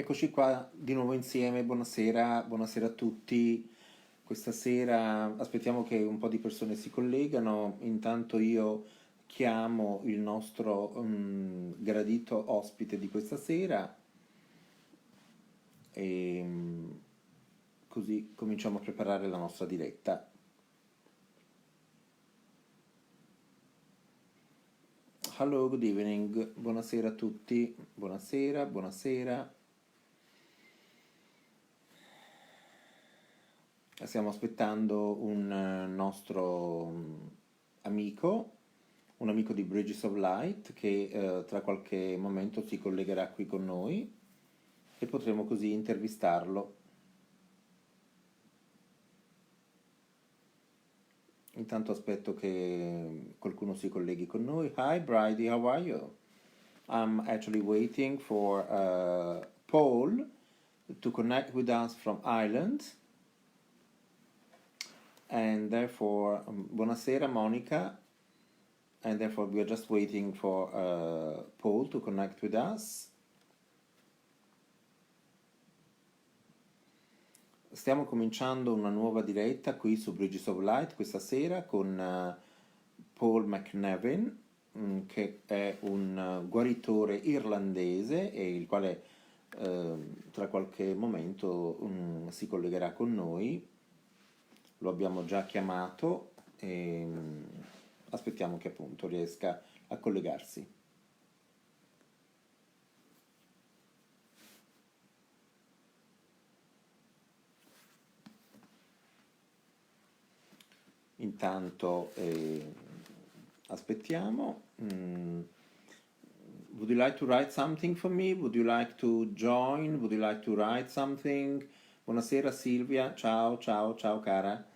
Eccoci qua di nuovo insieme, buonasera, buonasera a tutti. Questa sera aspettiamo che un po' di persone si collegano, intanto io chiamo il nostro gradito ospite di questa sera e così cominciamo a preparare la nostra diretta. Hello, good evening, buonasera a tutti, buonasera, buonasera. Stiamo aspettando un nostro amico, un amico di Bridges of Light che tra qualche momento si collegherà qui con noi e potremo così intervistarlo. Intanto aspetto che qualcuno si colleghi con noi. Hi Bridie, how are you? I'm actually waiting for Paul to connect with us from Ireland. And therefore, buonasera Monica, and therefore we are just waiting for Paul to connect with us. Stiamo cominciando una nuova diretta qui su Bridges of Light questa sera con Paul McNevin, che è un guaritore irlandese e il quale tra qualche momento si collegherà con noi. Lo abbiamo già chiamato e aspettiamo che appunto riesca a collegarsi. Intanto aspettiamo. Would you like to write something for me? Would you like to join? Would you like to write something? Buonasera Silvia, ciao, ciao, ciao cara.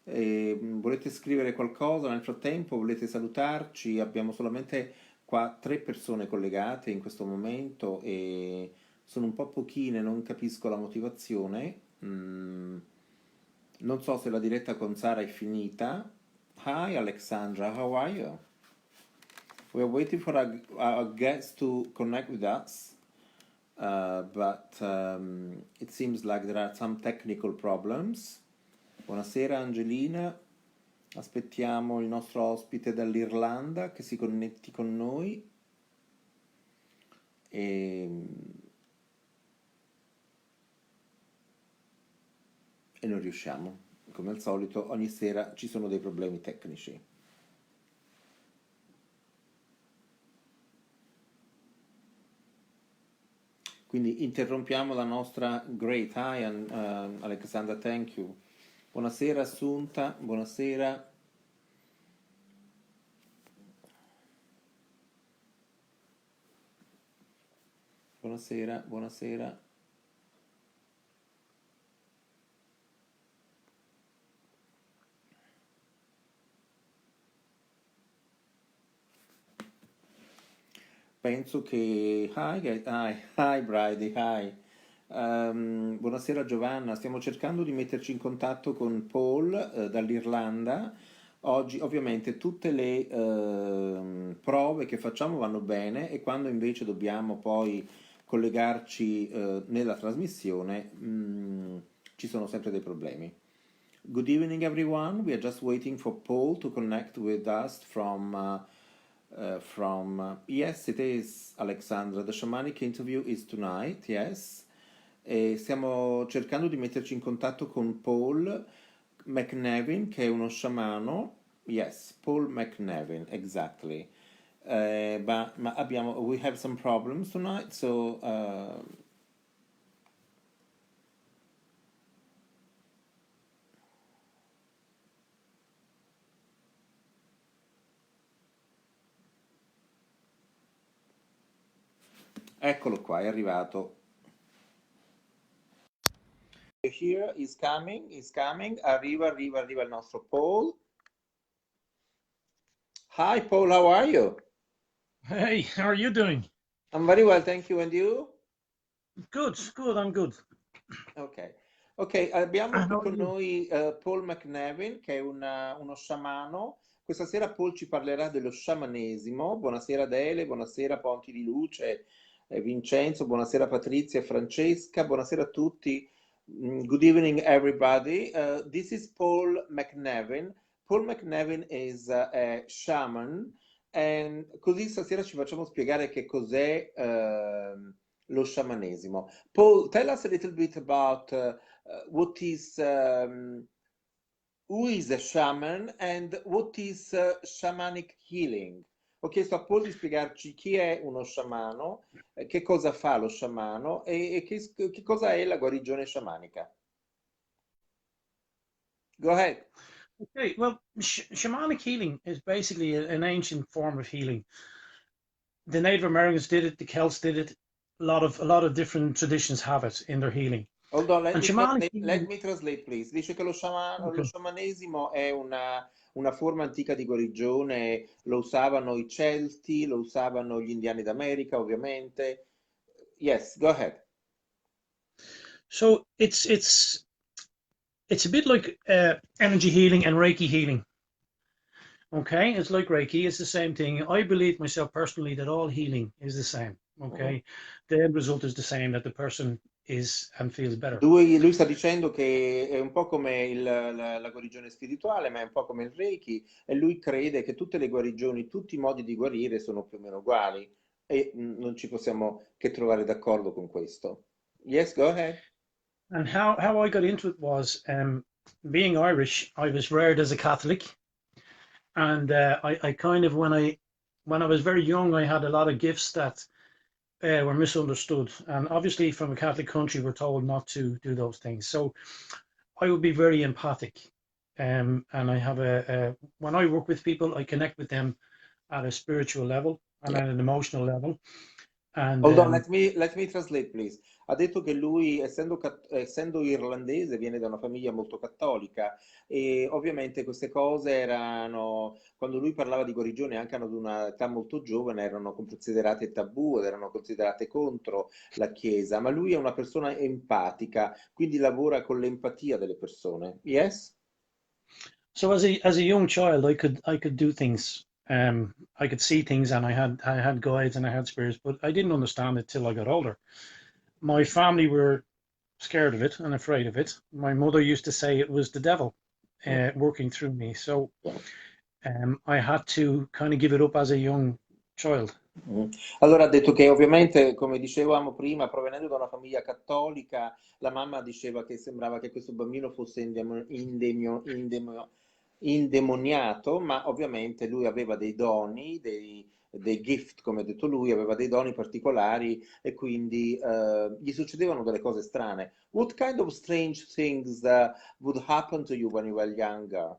Volete scrivere qualcosa nel frattempo? Volete salutarci? Abbiamo solamente qua 3 persone collegate in questo momento e sono un po' pochine, non capisco la motivazione. Non so se la diretta con Sara è finita. Hi Alexandra, how are you? We are waiting for our guests to connect with us, but it seems like there are some technical problems. Buonasera Angelina, aspettiamo il nostro ospite dall'Irlanda che si connetti con noi. E non riusciamo. Come al solito, ogni sera ci sono dei problemi tecnici. Quindi interrompiamo la nostra great. Hi, Alexandra, thank you. Buonasera Assunta, buonasera. Buonasera, buonasera. Penso che... Hi Bridie, hi. Buonasera Giovanna, stiamo cercando di metterci in contatto con Paul dall'Irlanda. Oggi ovviamente tutte le prove che facciamo vanno bene e quando invece dobbiamo poi collegarci nella trasmissione ci sono sempre dei problemi. Good evening everyone, we are just waiting for Paul to connect with us from yes, it is Alexandra. The shamanic interview is tonight, yes. E stiamo cercando di metterci in contatto con Paul McNevin, che è uno sciamano. Yes, Paul McNevin, exactly. Ma abbiamo, we have some problems tonight, so eccolo qua, è arrivato. Here is coming. Arriva il nostro Paul. Hi Paul, how are you? Hey, how are you doing? I'm very well, thank you. And you? Good, I'm good. Ok, abbiamo qui How are con you? noi Paul McNevin, che è uno sciamano. Questa sera Paul ci parlerà dello sciamanesimo. Buonasera Adele, buonasera Ponti di Luce, Vincenzo, buonasera Patrizia e Francesca, buonasera a tutti. Good evening, everybody. This is Paul McNevin. Paul McNevin is a shaman, e così stasera ci facciamo spiegare che cos'è lo sciamanesimo. Paul, tell us a little bit about what is who is a shaman and what is shamanic healing. Ho chiesto a Paul di spiegarci chi è uno sciamano, che cosa fa lo sciamano e che cosa è la guarigione sciamanica. Go ahead. Okay, well, shamanic healing is basically an ancient form of healing. The Native Americans did it, the Celts did it. A lot of different traditions have it in their healing. Hold on, And shamanic let healing, me translate, please. Dice che lo okay. sciamanesimo è una forma antica di guarigione, lo usavano i Celti, lo usavano gli indiani d'America, ovviamente. Yes, go ahead. So it's a bit like energy healing and Reiki healing. Okay, it's like Reiki, it's the same thing. I believe myself personally that all healing is the same. Okay, the end result is the same, that the person is and feels better. Lui sta dicendo che è un po' come la guarigione spirituale, ma è un po' come il Reiki, e lui crede che tutte le guarigioni, tutti i modi di guarire sono più o meno uguali e non ci possiamo che trovare d'accordo con questo. Yes, go ahead. And how I got into it was being Irish, I was reared as a Catholic, and I kind of when I was very young, I had a lot of gifts that were misunderstood, and obviously from a Catholic country, we're told not to do those things. So I would be very empathic, and I have when I work with people, I connect with them at a spiritual level and Yeah. at an emotional level. And Hold on, let me translate, please. Ha detto che lui, essendo irlandese, viene da una famiglia molto cattolica e ovviamente queste cose erano, quando lui parlava di guarigione anche ad una età molto giovane, erano considerate tabù ed erano considerate contro la Chiesa, ma lui è una persona empatica, quindi lavora con l'empatia delle persone. Yes? so as a young child, I could do things. I could see things, and I had guides and I had spirits, but I didn't understand it till I got older. My family were scared of it and afraid of it. My mother used to say it was the devil working through me. So I had to kind of give it up as a young child. Allora ha detto che ovviamente, come dicevamo prima, provenendo da una famiglia cattolica, la mamma diceva che sembrava che questo bambino fosse indemoniato, ma ovviamente lui aveva dei doni, dei gift, come ha detto lui, aveva dei doni particolari e quindi gli succedevano delle cose strane. What kind of strange things would happen to you when you were younger?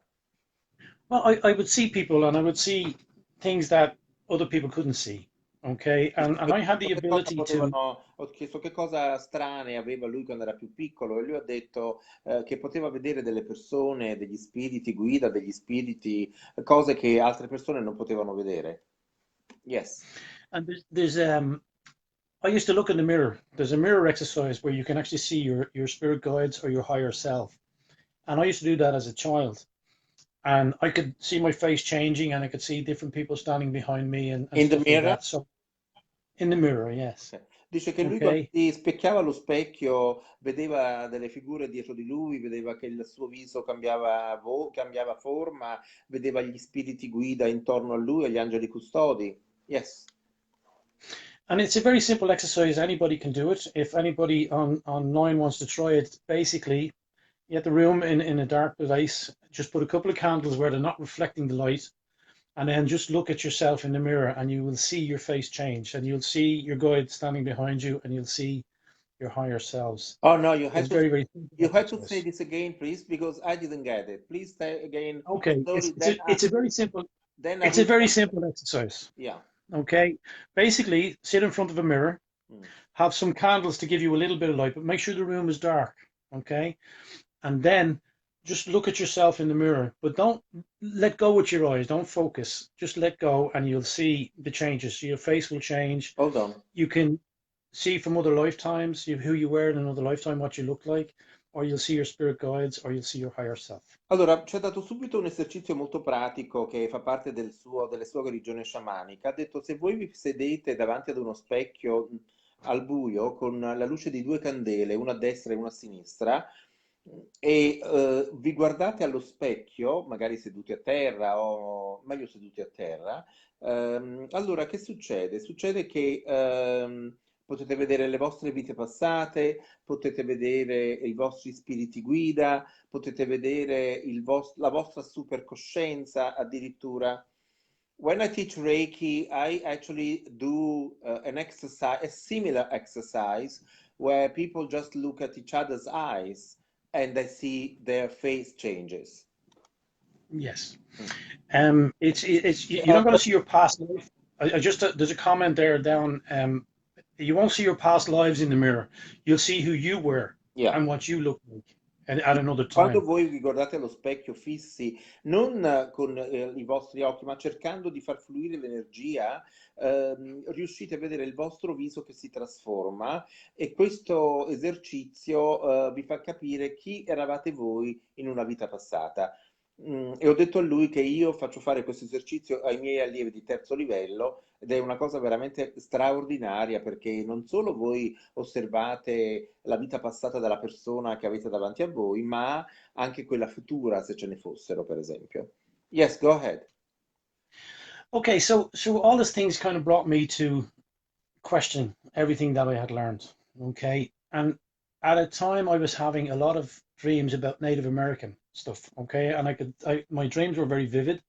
Well, I would see people and I would see things that other people couldn't see. Okay. And I had the Che cosa ability to, ho chiesto che cosa strane aveva lui quando era più piccolo e lui ha detto che poteva vedere delle persone, degli spiriti guida, degli spiriti, cose che altre persone non potevano vedere. Yes. and I used to look in the mirror. There's a mirror exercise where you can actually see your spirit guides or your higher self. And I used to do that as a child. And I could see my face changing and I could see different people standing behind me and In the stuff like mirror? that. So in the mirror, yes. Dice che lui quando Okay. si specchiava allo specchio vedeva delle figure dietro di lui, vedeva che il suo viso cambiava forma, vedeva gli spiriti guida intorno a lui e gli angeli custodi. Yes. And it's a very simple exercise. Anybody can do it. If anybody online wants to try it, basically you have the room in a dark place, just put a couple of candles where they're not reflecting the light, and then just look at yourself in the mirror and you will see your face change and you'll see your guide standing behind you and you'll see your higher selves. Oh no, It's very, very simple you had to say exercise. this again, please, because I didn't get it. Please say again Okay, slowly, it's a very simple then I it's a will. very simple exercise. Yeah. Okay, basically sit in front of a mirror, Mm. have some candles to give you a little bit of light, but make sure the room is dark. Okay, and then just look at yourself in the mirror, but don't let go with your eyes. Don't focus. Just let go, and you'll see the changes. Your face will change. Hold on. You can see from other lifetimes who you were in another lifetime, what you look like, or you'll see your spirit guides, or you'll see your higher self. Allora, ci ha dato subito un esercizio molto pratico che fa parte delle sue guarigioni sciamanica. Ha detto: se voi vi sedete davanti ad uno specchio al buio con la luce di due candele, una a destra e una a sinistra, e vi guardate allo specchio, magari seduti a terra o meglio seduti a terra, allora che succede? Succede che potete vedere le vostre vite passate, potete vedere i vostri spiriti guida, potete vedere la vostra supercoscienza addirittura. When I teach Reiki, I actually do an exercise, a similar exercise, where people just look at each other's eyes and they see their face changes. Yes. Mm. It's you're not going to see your past life. I just there's a comment there down. You won't see your past lives in the mirror. You'll see who you were Yeah. and what you look like at another Quando time. voi vi guardate allo specchio fissi, non con i vostri occhi, ma cercando di far fluire l'energia, riuscite a vedere il vostro viso che si trasforma e questo esercizio vi fa capire chi eravate voi in una vita passata. E ho detto a lui che io faccio fare questo esercizio ai miei allievi di terzo livello ed è una cosa veramente straordinaria perché non solo voi osservate la vita passata della persona che avete davanti a voi, ma anche quella futura, se ce ne fossero, per esempio. Yes, go ahead. Okay, so all these things kind of brought me to question everything that I had learned. Okay, and at a time I was having a lot of dreams about Native American stuff. Okay, and my dreams were very vivid,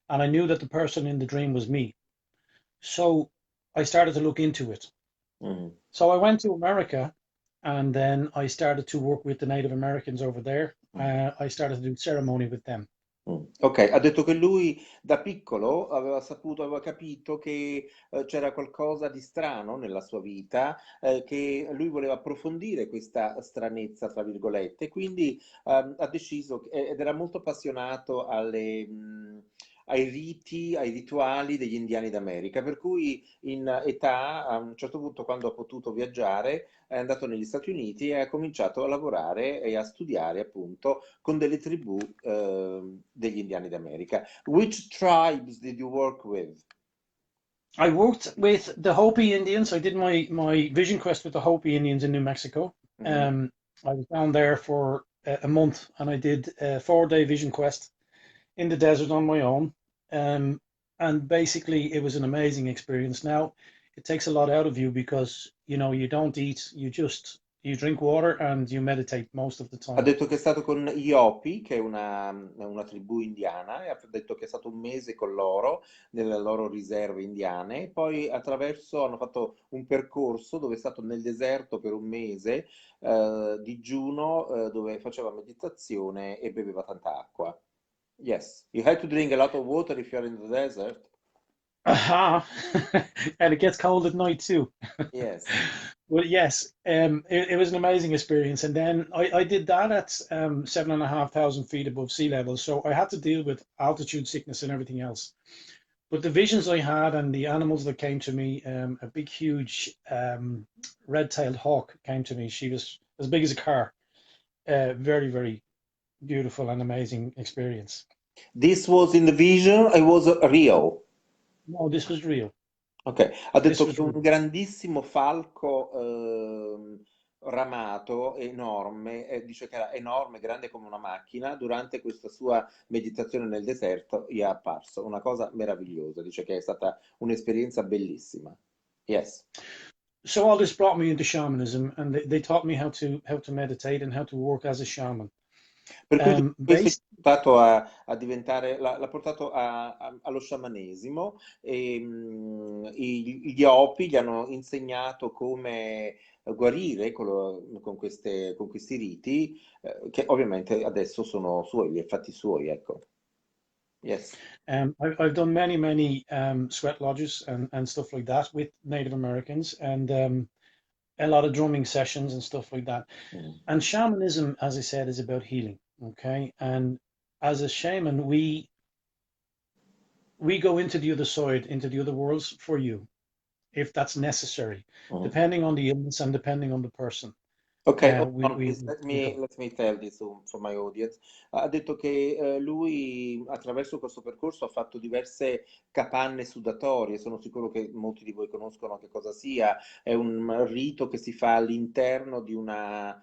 and I knew that the person in the dream was me. So I started to look into it. Mm. So I went to America, and then I started to work with the Native Americans over there. Mm. I started to do ceremony with them. Ok, ha detto che lui da piccolo aveva saputo, aveva capito che c'era qualcosa di strano nella sua vita, che lui voleva approfondire questa stranezza, tra virgolette, quindi ha deciso, ed era molto appassionato ai riti, ai rituali degli indiani d'America, per cui in età, a un certo punto, quando ha potuto viaggiare, è andato negli Stati Uniti e ha cominciato a lavorare e a studiare appunto con delle tribù degli indiani d'America. Which tribes did you work with? I worked with the Hopi Indians. I did my vision quest with the Hopi Indians in New Mexico. Mhm. Um, I was down there for a month, and I did a 4 day vision quest in the desert on my own. Um, and basically, it was an amazing experience. Now, it takes a lot out of you because you don't eat, you drink water and you meditate most of the Ha time. detto che è stato con gli Hopi, che è una tribù indiana, e ha detto che è stato un mese con loro, nelle loro riserve indiane, e poi hanno fatto un percorso dove è stato nel deserto per un mese, digiuno, dove faceva meditazione e beveva tanta acqua. Yes, you have to drink a lot of water if you're in the desert. Aha! And it gets cold at night too. Yes. Well, yes, it was an amazing experience. And then I did that at 7,500 feet above sea level. So I had to deal with altitude sickness and everything else. But the visions I had and the animals that came to me, a big, huge red-tailed hawk came to me. She was as big as a car. Very, very beautiful and amazing experience. This was in the vision, it was real. No, this was real. Ok, ha This detto was che un real. grandissimo falco ramato, enorme, dice che era enorme, grande come una macchina, durante questa sua meditazione nel deserto gli è apparso. Una cosa meravigliosa, dice che è stata un'esperienza bellissima. Yes. So all this brought me into shamanism, and they taught me how to meditate and how to work as a shaman. Per cui questo gli Based, ha portato a diventare, l'ha portato allo sciamanesimo e gli Hopi gli hanno insegnato come guarire con questi riti, che ovviamente adesso sono suoi, gli fatti suoi, ecco. Yes. I've done many, many sweat lodges and stuff like that with Native Americans, and a lot of drumming sessions and stuff like that. Mm. And shamanism, as I said, is about healing. Okay, and as a shaman, we go into the other side, into the other worlds for you, if that's necessary, Mm. depending on the illness and depending on the person. Ok, hold on, We please. Let me tell this for my audience. Ha detto che lui attraverso questo percorso ha fatto diverse capanne sudatorie. Sono sicuro che molti di voi conoscono che cosa sia. È un rito che si fa all'interno di una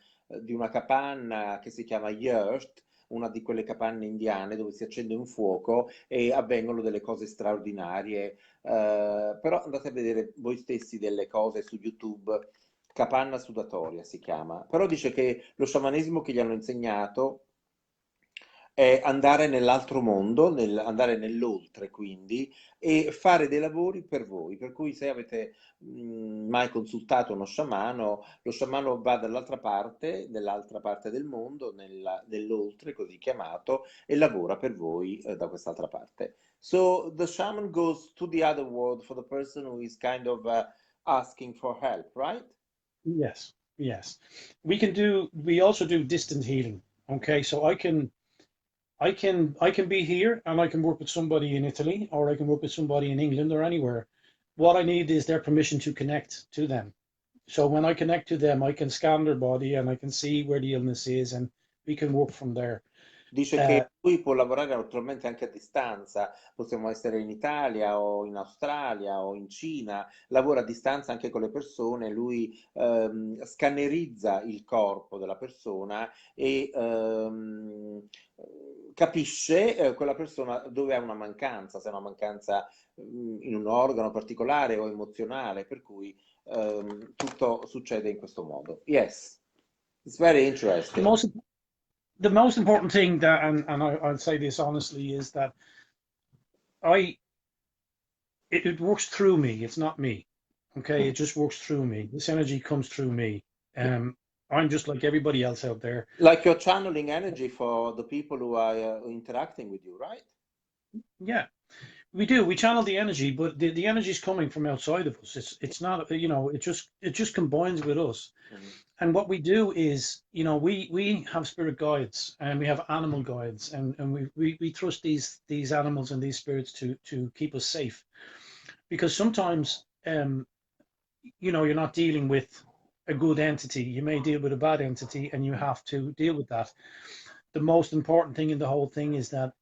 capanna che si chiama yurt, una di quelle capanne indiane dove si accende un fuoco e avvengono delle cose straordinarie. Però andate a vedere voi stessi delle cose su YouTube. Capanna sudatoria si chiama, però dice che lo sciamanesimo che gli hanno insegnato è andare nell'altro mondo, andare nell'oltre quindi, e fare dei lavori per voi. Per cui se avete mai consultato uno sciamano, lo sciamano va dall'altra parte del mondo, nell'oltre così chiamato, e lavora per voi da quest'altra parte. So the shaman goes to the other world for the person who is kind of asking for help, right? Yes, yes. We also do distant healing. Okay, so I can be here and I can work with somebody in Italy or I can work with somebody in England or anywhere. What I need is their permission to connect to them. So when I connect to them, I can scan their body and I can see where the illness is and we can work from there. Dice che Uh, lui può lavorare naturalmente anche a distanza, possiamo essere in Italia o in Australia o in Cina, lavora a distanza anche con le persone, lui scannerizza il corpo della persona e capisce quella persona dove ha una mancanza, se ha una mancanza in un organo particolare o emozionale, per cui tutto succede in questo modo. Yes, it's very the interesting. most the most important thing that, I'll say this honestly, is that I it works through me. It's not me. Okay, it just works through me. This energy comes through me. I'm just like everybody else out there. Like you're channeling energy for the people who are interacting with you, right? Yeah, we do. We channel the energy, but the energy is coming from outside of us. It's not, it just combines with us. Mhm. And what we do is, we have spirit guides and we have animal guides, and we trust these animals and these spirits to keep us safe. Because sometimes, you're not dealing with a good entity. You may deal with a bad entity, and you have to deal with that. The most important thing in the whole thing is that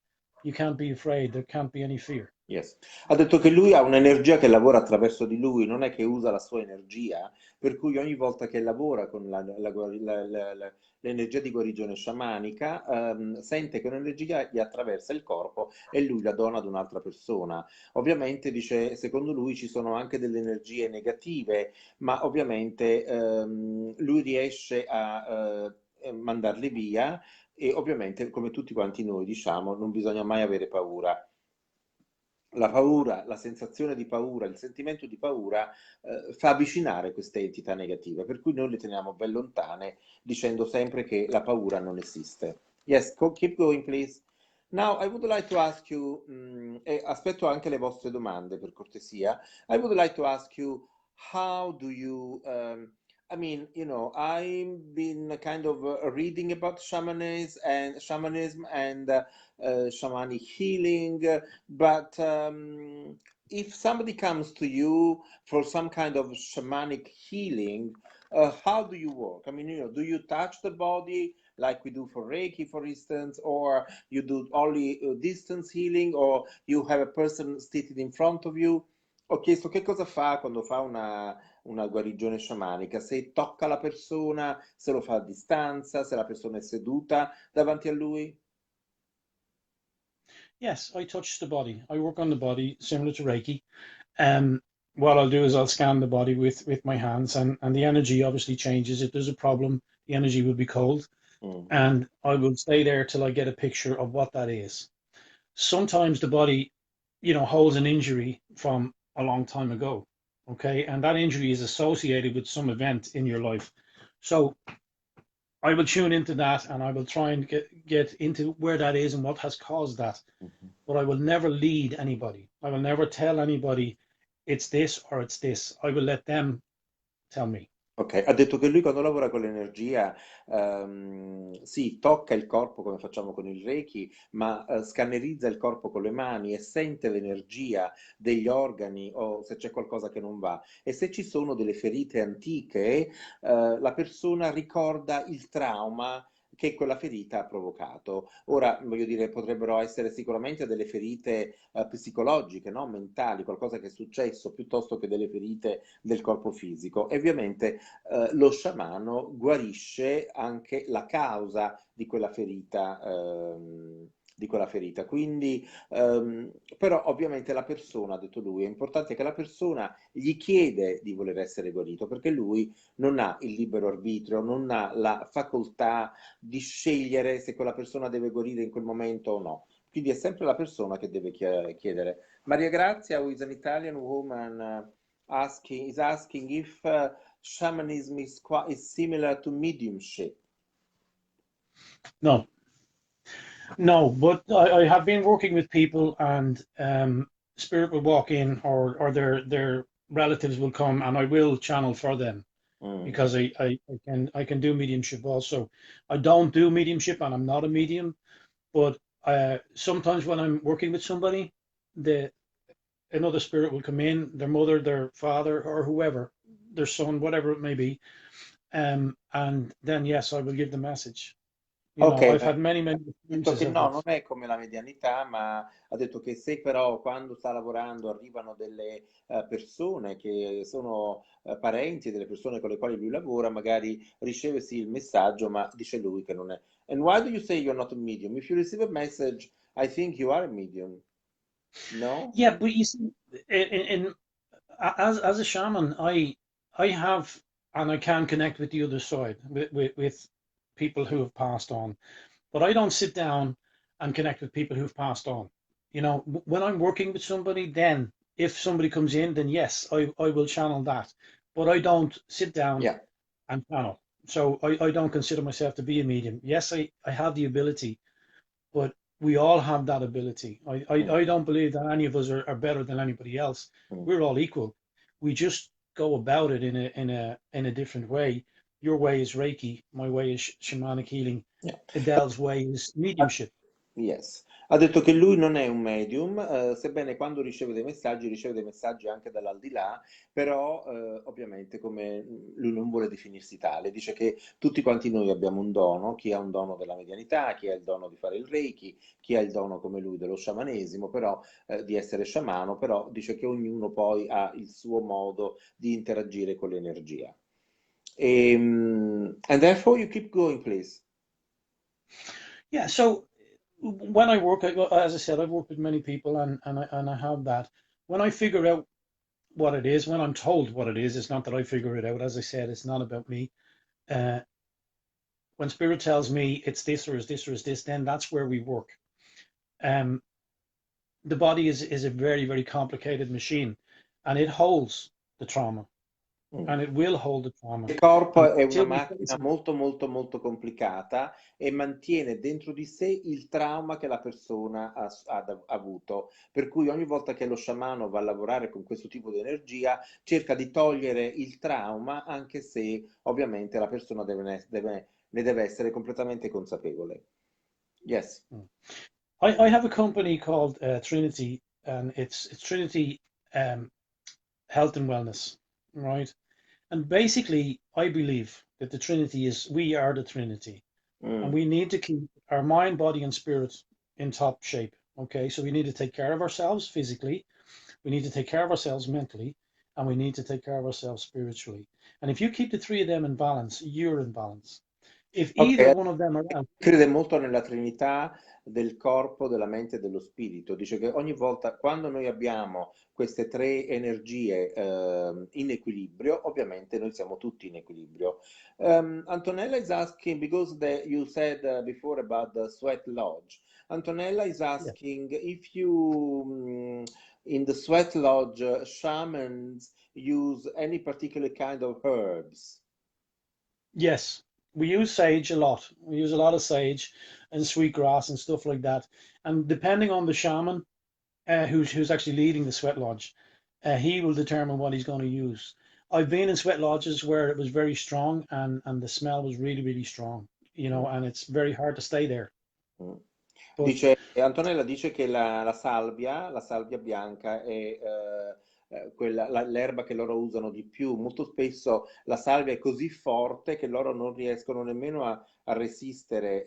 you can't be afraid. There can't be any fear. Yes. Ha detto che lui ha un'energia che lavora attraverso di lui, non è che usa la sua energia, per cui ogni volta che lavora con l'energia di guarigione sciamanica, sente che un'energia gli attraversa il corpo e lui la dona ad un'altra persona. Ovviamente, dice, secondo lui ci sono anche delle energie negative, ma ovviamente lui riesce a mandarle via e ovviamente, come tutti quanti noi diciamo, non bisogna mai avere paura. La paura, la sensazione di paura, il sentimento di paura fa avvicinare queste entità negative, per cui noi le teniamo ben lontane, dicendo sempre che la paura non esiste. Yes, keep going, please. Now, I would like to ask you, e aspetto anche le vostre domande per cortesia. I would like to ask you, how do you, I mean, I've been kind of reading about shamanism and shamanic healing, but if somebody comes to you for some kind of shamanic healing, how do you work? I mean, do you touch the body like we do for Reiki, for instance, or you do only distance healing, or you have a person seated in front of you? Ho chiesto che cosa fa quando fa una guarigione sciamanica, se tocca la persona, se lo fa a distanza, se la persona è seduta davanti a lui. Yes, I touch the body. I work on the body similar to Reiki. Um, what I'll do is I'll scan the body with my hands, and the energy obviously changes. If there's a problem, the energy will be cold, Mm. and I will stay there till I get a picture of what that is. Sometimes the body, holds an injury from a long time ago. Okay, and that injury is associated with some event in your life. So I will tune into that and I will try and get into where that is and what has caused that. Mhm. But I will never lead anybody. I will never tell anybody it's this or it's this. I will let them tell me. Ok, ha detto che lui quando lavora con l'energia, sì, tocca il corpo come facciamo con il Reiki, ma scannerizza il corpo con le mani e sente l'energia degli organi o se c'è qualcosa che non va. E se ci sono delle ferite antiche, la persona ricorda il trauma che quella ferita ha provocato. Ora, voglio dire, potrebbero essere sicuramente delle ferite psicologiche, no? Mentali, qualcosa che è successo, piuttosto che delle ferite del corpo fisico. E ovviamente lo sciamano guarisce anche la causa di quella ferita. Di quella ferita. Quindi, però ovviamente la persona, ha detto lui, è importante che la persona gli chiede di voler essere guarito, perché lui non ha il libero arbitrio, non ha la facoltà di scegliere se quella persona deve guarire in quel momento o no. Quindi è sempre la persona che deve chiedere. Maria Grazia, who is an Italian woman, is asking if shamanism is similar to mediumship. No, no, but I have been working with people, and spirit will walk in, or their relatives will come, and I will channel for them Mm. because I can do mediumship also. I don't do mediumship, and I'm not a medium, but sometimes when I'm working with somebody, the another spirit will come in, their mother, their father, or whoever, their son, whatever it may be, and then yes, I will give the message. Ok, I've ma ha had many detto experiences che of no, non this. è come la medianità, ma ha detto che se però quando sta lavorando arrivano delle persone che sono parenti delle persone con le quali lui lavora, magari riceve sì il messaggio, ma dice lui che non è. And why do you say you're not a medium? If you receive a message, I think you are a medium. No? Yeah, but you see, as a shaman, I have, and I can connect with the other side, with people who have passed on. But I don't sit down and connect with people who've passed on. When I'm working with somebody, then if somebody comes in, then yes, I will channel that. But I don't sit down Yeah. and channel. So I don't consider myself to be a medium. Yes, I have the ability, but we all have that ability. Mm, I don't believe that any of us are better than anybody else. mm. We're all equal. We just go about it in a different way. Your way is Reiki, my way is shamanic healing. Yeah. Adele's way is mediumship. Yes. Ha detto che lui non è un medium, sebbene quando riceve dei messaggi anche dall'aldilà, però ovviamente come lui non vuole definirsi tale, dice che tutti quanti noi abbiamo un dono, chi ha un dono della medianità, chi ha il dono di fare il Reiki, chi ha il dono come lui dello sciamanesimo, però di essere sciamano, però dice che ognuno poi ha il suo modo di interagire con l'energia. And therefore you keep going, please. Yeah. So when I work, as I said, I've worked with many people, and I have that. When I figure out what it is, when I'm told what it is, it's not that I figure it out. As I said, it's not about me. Uh, when spirit tells me it's this or is this or is this, then that's where we work. Um, the body is a very complicated machine, and it holds the trauma, Mm. and it will hold the trauma Il corpo è una until we face macchina it. molto complicata e mantiene dentro di sé il trauma che la persona ha avuto. Per cui ogni volta che lo sciamano va a lavorare con questo tipo di energia, cerca di togliere il trauma, anche se ovviamente la persona ne deve essere completamente consapevole. Yes. I have a company called Trinity, and it's Trinity um, Health and Wellness, right? And basically, I believe that the Trinity is we are the Trinity, and Mm. we need to keep our mind, body, and spirit in top shape. Okay, so we need to take care of ourselves physically, we need to take care of ourselves mentally, and we need to take care of ourselves spiritually. And if you keep the three of them in balance, you're in balance. If either Ok, one of them are out, crede molto nella Trinità del corpo, della mente e dello spirito. Dice che ogni volta, quando noi abbiamo queste tre energie in equilibrio, ovviamente noi siamo tutti in equilibrio. Antonella is asking, because you said before about the sweat lodge. Antonella is yeah, asking if you, in the sweat lodge, shamans use any particular kind of herbs. yes, we use sage a lot. We use a lot of sage and sweetgrass and stuff like that. And depending on the shaman who's actually leading the sweat lodge, he will determine what he's going to use. I've been in sweat lodges where it was very strong and the smell was really, really strong, Mm, and it's very hard to stay there. mm. But Antonella dice che la salvia bianca è l'erba che loro usano di più. Molto spesso la salvia è così forte che loro non riescono nemmeno a resistere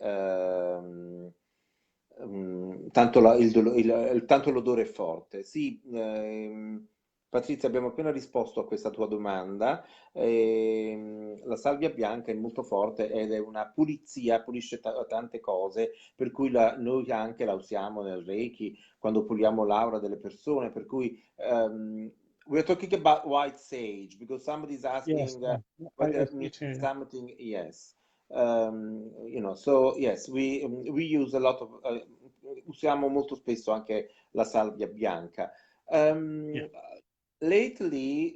tanto, tanto l'odore è forte. Sì, Patrizia, abbiamo appena risposto a questa tua domanda. La salvia bianca è molto forte ed è una pulizia, pulisce tante cose, per cui noi anche la usiamo nel Reiki quando puliamo l'aura delle persone. Per cui we're talking about white sage because somebody is yes, asking I whether it see means it here. something. Yes. So yes, we use a lot of, usiamo molto spesso anche la salvia bianca. Yeah, Um, lately,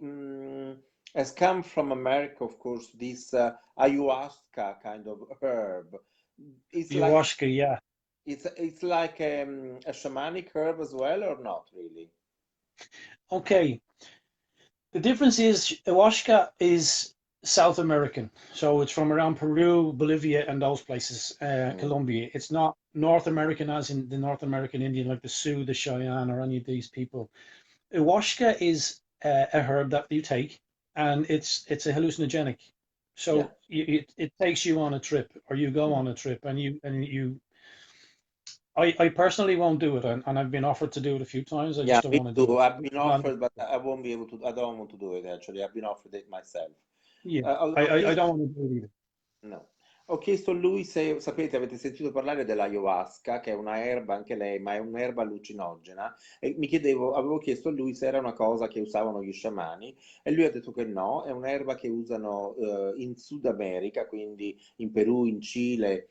has come from America, of course, this ayahuasca kind of herb. It's like ayahuasca. Yeah. it's like a shamanic herb as well, or not really? Okay. The difference is ayahuasca is South American, so it's from around Peru, Bolivia, and those places. Mm, Colombia. It's not North American, as in the North American Indian, like the Sioux, the Cheyenne, or any of these people. Ayahuasca is a herb that you take, and it's a hallucinogenic. yeah. So it takes you on a trip, or you go Mm. on a trip, and you. I personally won't do it, and I've been offered to do it a few times. I Yeah, just don't me want to do too. it. I've been Not, offered, but I won't be able to. I don't want to do it actually. I've been offered it myself. yeah, Ho I chiesto. don't want to do it either. No. Ho chiesto a lui se, sapete, avete sentito parlare dell'ayahuasca, che è una erba anche lei, ma è un'erba allucinogena, e avevo chiesto a lui se era una cosa che usavano gli sciamani, e lui ha detto che no, è un'erba che usano in Sud America, quindi in Perù, in Cile,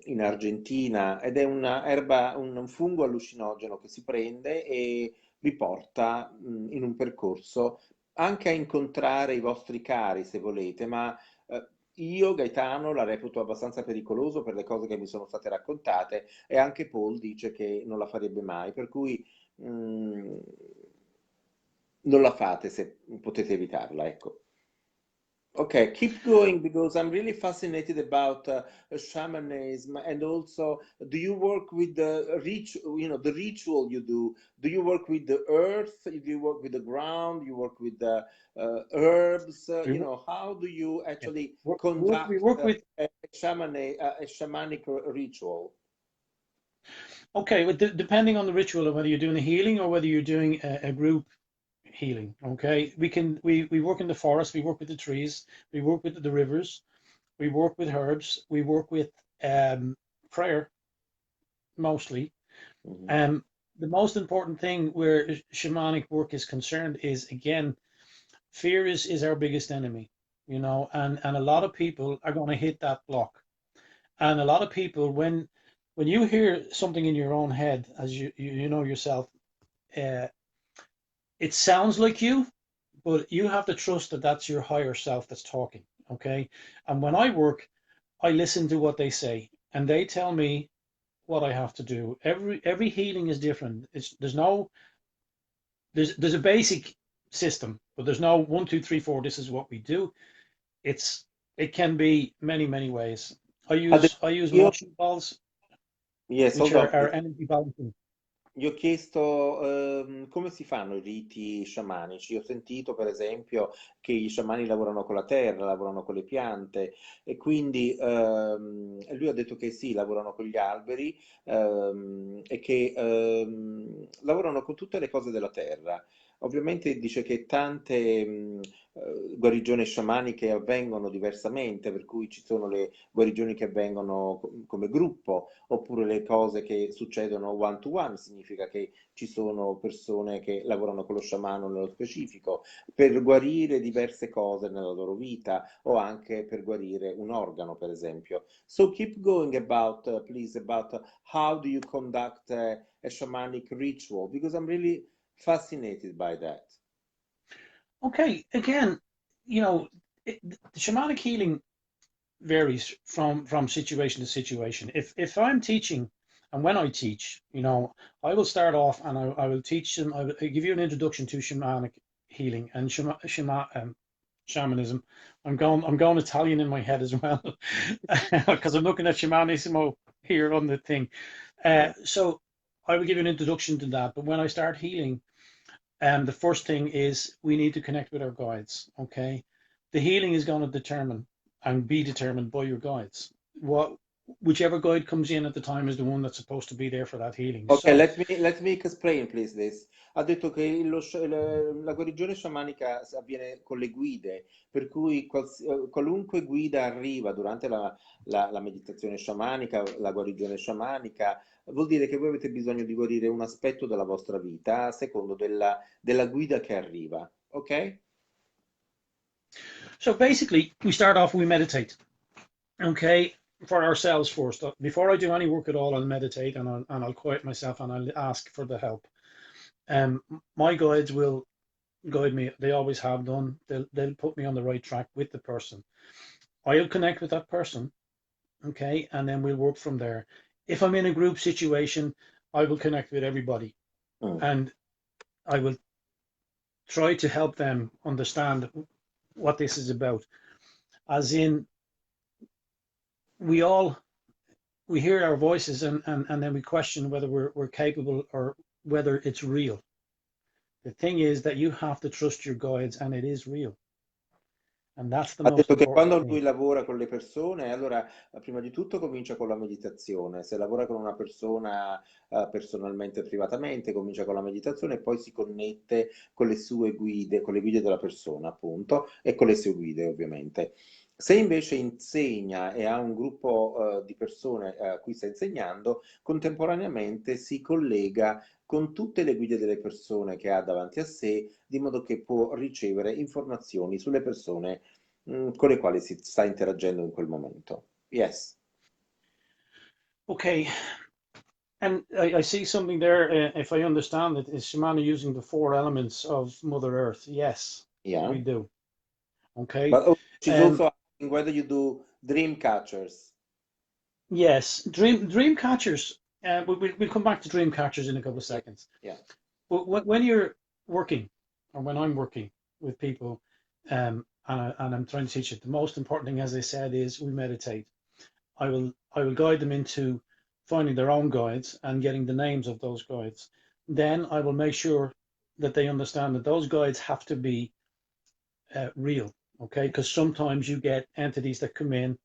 in Argentina, ed è una erba, un fungo allucinogeno che si prende e vi porta in un percorso anche a incontrare i vostri cari, se volete, ma eh, io, Gaetano, la reputo abbastanza pericoloso per le cose che mi sono state raccontate e anche Paul dice che non la farebbe mai, per cui mm, non la fate se potete evitarla, ecco. Okay, keep going because I'm really fascinated about shamanism and also do you work with the the ritual you do? Do you work with the earth? Do you work with the ground? You work with the herbs? We, How do you yeah, actually we conduct work with. a shamanic ritual? Okay, but depending on the ritual of whether you're doing a healing or whether you're doing a group healing. Okay, we work in the forest, we work with the trees, we work with the rivers, we work with herbs, we work with prayer mostly. Mhm, Um, the most important thing where shamanic work is concerned is, again, fear is our biggest enemy, and a lot of people are going to hit that block. And a lot of people, when you hear something in your own head, as you know yourself, uh, it sounds like you, but you have to trust that that's your higher self that's talking. Okay. And when I work, I listen to what they say, and they tell me what I have to do. Every healing is different. There's a basic system, but there's no 1, 2, 3, 4. This is what we do. It's it can be many ways. I use Adesso I use io, motion balls, yes, which hold on, are please. energy balancing. Gli ho chiesto come si fanno i riti sciamanici. Ho sentito, per esempio, che gli sciamani lavorano con la terra, lavorano con le piante e quindi lui ha detto che sì, lavorano con gli alberi e che lavorano con tutte le cose della terra. Ovviamente dice che tante guarigioni sciamaniche avvengono diversamente, per cui ci sono le guarigioni che avvengono come gruppo oppure le cose che succedono one to one, significa che ci sono persone che lavorano con lo sciamano nello specifico per guarire diverse cose nella loro vita o anche per guarire un organo, per esempio. So keep going about, please, about how do you conduct a shamanic ritual, because I'm really fascinated by that. Okay, again, the shamanic healing varies from situation to situation. If I'm teaching, and when I teach, I will start off and I will teach them. I will give you an introduction to shamanic healing and shamanism. I'm going Italian in my head as well because I'm looking at shamanismo here on the thing. Yeah. So I will give you an introduction to that. But when I start healing, the first thing is we need to connect with our guides. Okay, the healing is going to determine and be determined by your guides. What Whichever guide comes in at the time is the one that's supposed to be there for that healing. Ok, So, let me explain please this. Ha detto che la guarigione sciamanica avviene con le guide, per cui qualunque guida arriva durante la meditazione sciamanica, la guarigione sciamanica, vuol dire che voi avete bisogno di guarire un aspetto della vostra vita a secondo della guida che arriva. Ok? so basically, we start off, we meditate. Okay, for ourselves first. Before I do any work at all, I'll meditate and I'll quiet myself and I'll ask for the help. My guides will guide me. They always have done. They'll put me on the right track with the person. I'll connect with that person, okay, and then we'll work from there. If I'm in a group situation, I will connect with everybody Mm. and I will try to help them understand what this is about. As in, we all we hear our voices and then we question whether we're capable or whether it's real. The thing is that you have to trust your guides and it is real. And that's the Ha most detto che important quando lui thing. lavora con le persone, allora prima di tutto comincia con la meditazione. Se lavora con una persona personalmente, privatamente, comincia con la meditazione e poi si connette con le sue guide, con le guide della persona, appunto, e con le sue guide, ovviamente. Se invece insegna e ha un gruppo di persone a cui sta insegnando, contemporaneamente si collega con tutte le guide delle persone che ha davanti a sé, di modo che può ricevere informazioni sulle persone con le quali si sta interagendo in quel momento. Yes. Okay, and I see something there. If I understand it, is Shimano using the four elements of Mother Earth? Yes, Yeah. we do. Okay. But she's Um, also asking whether you do dream catchers. yes, dream catchers. We'll come back to dream catchers in a couple of Yeah. seconds. Yeah. But when you're working, or when I'm working with people, and I'm trying to teach it, the most important thing, as I said, is we meditate. I will guide them into finding their own guides and getting the names of those guides. Then I will make sure that they understand that those guides have to be real, okay? Because sometimes you get entities that come in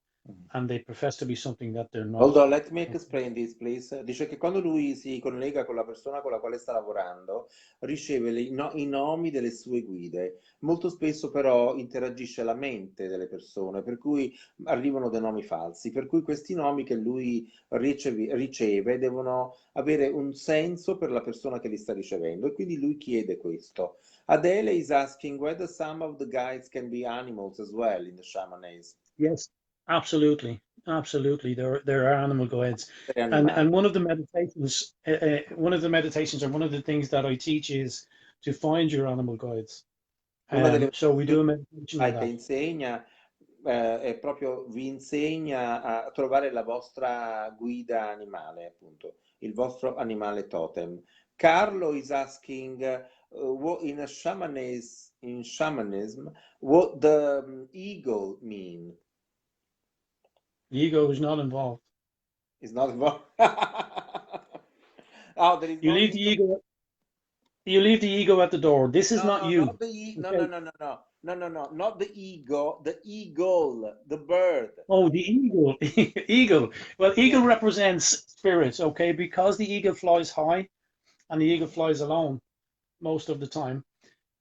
and they profess to be something that they're Hold not. on, let me explain this, please. Dice che quando lui si collega con la persona con la quale sta lavorando, riceve i nomi delle sue guide. Molto spesso però interagisce la mente delle persone, per cui arrivano dei nomi falsi, per cui questi nomi che lui riceve devono avere un senso per la persona che li sta ricevendo e quindi lui chiede questo. Adele is asking whether some of the guides can be animals as well in the shamanism. Yes, absolutely, absolutely. There are animal guides, Essere and animali. one of the meditations, or one of the things that I teach is to find your animal guides. Una delle So we do a meditation on che that. insegna è proprio vi insegna a trovare la vostra guida animale, appunto, il vostro animale totem. Carlo is asking what in shamanism what the eagle mean. The ego is not involved. Is not involved. Oh, there is You no leave the eagle. ego. You leave the ego at the door. This is not No, not you. no, no, Okay. no, no, no, no, no, no, not the ego, the eagle, the bird. Oh, the eagle. Eagle. Well, Yeah. eagle represents spirits. Okay, because the eagle flies high and the eagle flies alone most of the time.